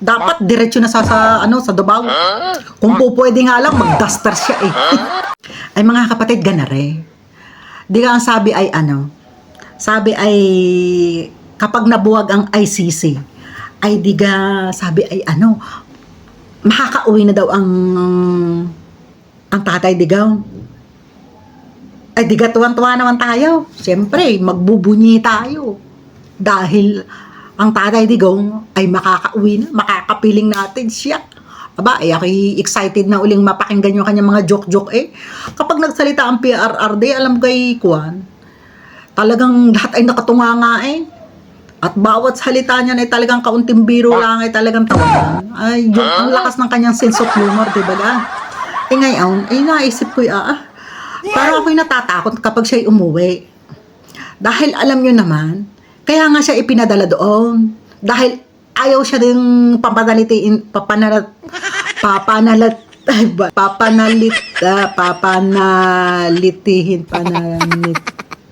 Dapat diretso na sa Davao. Kung po pwede nga lang, mag-duster siya eh. Ay mga kapatid, ganare. Di ka ang sabi ay kapag nabuwag ang ICC, ay di ka sabi ay makakauwi na daw ang tatay digaw. Ay di ka tuwan-tuwa naman tayo. Siyempre, magbubunyi tayo. Dahil ang tatay digong ay makakauwi na, makakapiling natin siya. Aba, ako'y excited na uling mapakinggan yung kanyang mga joke-joke eh. Kapag nagsalita ang PRRD, alam kay Kuan, talagang lahat ay nakatunga nga eh. At bawat salita niya ay talagang kaunting biro lang ay talagang tawanan. Ay, ang lakas ng kanyang sense of humor, diba ga? Eh ngayon, naisip ko parang ako'y natatakot kapag siya'y umuwi. Dahil alam nyo naman, kaya nga siya ipinadala doon. Dahil ayaw siya ding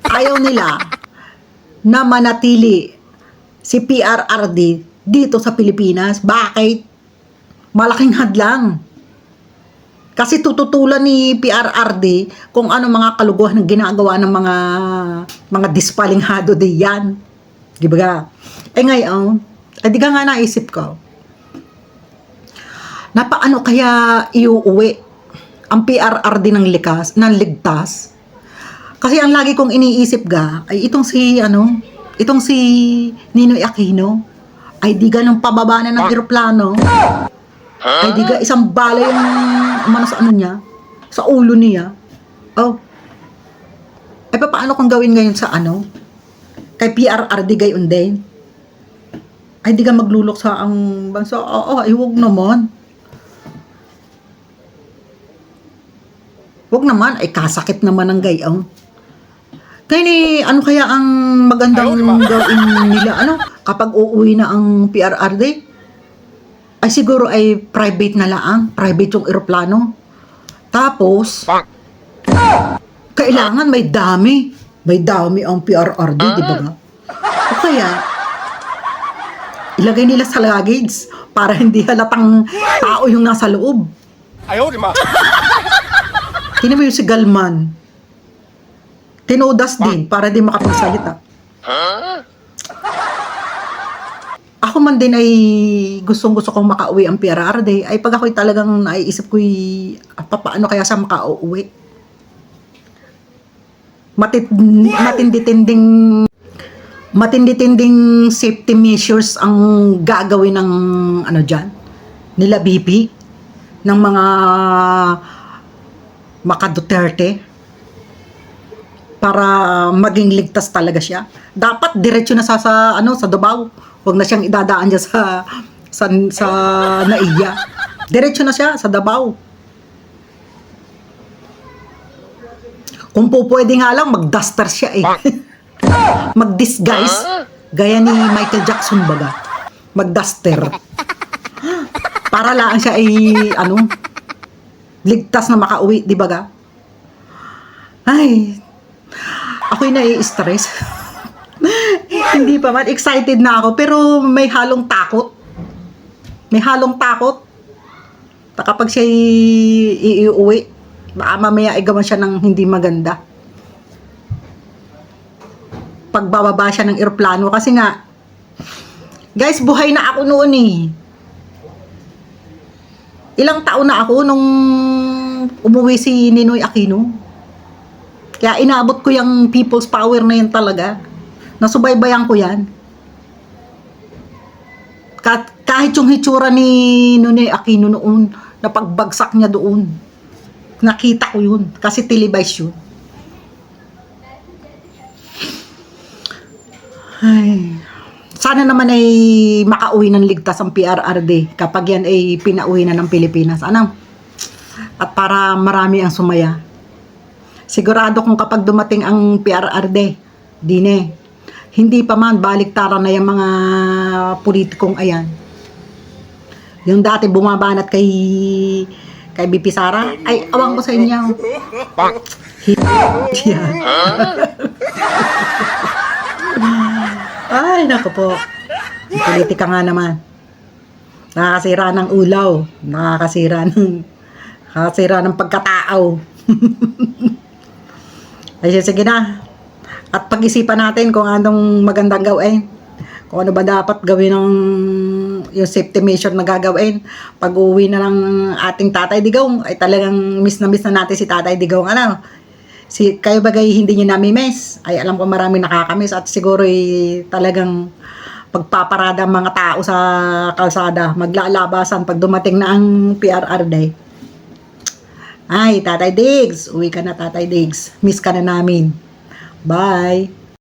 ayaw nila na manatili si PRRD dito sa Pilipinas. Bakit? Malaking hadlang. Kasi tututulan ni PRRD kung ano mga kaluguhan ng ginagawa ng mga dispalinghado diyan. Di ba? Eh ngayon, di ka nga naisip ko, na paano kaya iuuwi ang PRRD ng ligtas? Kasi ang lagi kong iniisip ay itong si Ninoy Aquino, ay di ka nung pababa na ng eroplano, ay di ka isang bala yung sa niya, sa ulo niya. Oh. Ay paano kung gawin ngayon sa kay PRRD gayon din? Ay di ka maglulok sa ang bansa. Ay huwag naman. Huwag naman, ay kasakit naman ang gayon. Kaya ano kaya ang magandang gawin nila kapag uuwi na ang PRRD? Ay siguro ay private na lang, private yung eroplano. Tapos kailangan may dami ang PRRD, di ba nga? O kaya ilagay nila sa luggage para hindi halatang tao yung nasa loob. Ayaw, di ba? Tingnan mo yung si Galman. Tinodas din para di makapagsalita. Ako man din ay gustong-gusto kong makauwi ang PRRD. Ay pag ako'y talagang naiisip ko'y paano kaya sa makauwi. Matindi-tinding safety measures ang gagawin ng nila BP ng mga Duterte para maging ligtas talaga siya. Dapat diretso na sa Davao. Huwag na siyang idadaan dyan sa Naiya. Diretso na siya sa Davao. Kung po pwede nga lang, mag-duster siya eh. Mag-disguise. Gaya ni Michael Jackson baga. Mag-duster. Para lang siya ay, ligtas na makauwi, di baga? Ay, ako'y nai-stress. Hindi pa man, excited na ako, pero may halong takot. May halong takot. Kapag siya iuwi, baka mamaya igawan siya ng hindi maganda. Pagbababa siya ng eroplano. Kasi nga, guys, buhay na ako noon eh. Ilang taon na ako nung umuwi si Ninoy Aquino. Kaya inaabot ko yung people's power na yun talaga. Nasubaybayan ko yan. Kahit yung hitsura ni Ninoy Aquino noon, na pagbagsak niya doon, nakita ko yun. Kasi televised yun. Ay, sana naman ay makauwi ng ligtas ang PRRD kapag yan ay pinauwi na ng Pilipinas. At para marami ang sumaya. Sigurado kung kapag dumating ang PRRD, hindi pa man baliktaran na yung mga politikong ayan. Yung dati bumabanat kay BP Sara, ay awang ko sa inyo. Yan. Ay, naku po. Politika nga naman. Nakakasira ng ulaw, nakakasira ng pagkatao. Ay, sige na. At pag-isipan natin kung anong magandang gawin. Kung ano ba dapat gawin ng yung safety measure na gagawin. Pag uwi na ng ating Tatay Digong, ay talagang miss na natin si Tatay Digong. Ano? Kayo bagay hindi nyo nami-miss? Ay alam ko marami nakakamiss at siguro talagang pagpaparada ang mga tao sa kalsada, maglalabasan pag dumating na ang PRR Day. Ay, Tatay Diggs, uwi ka na Tatay Diggs. Miss ka na namin. Bye!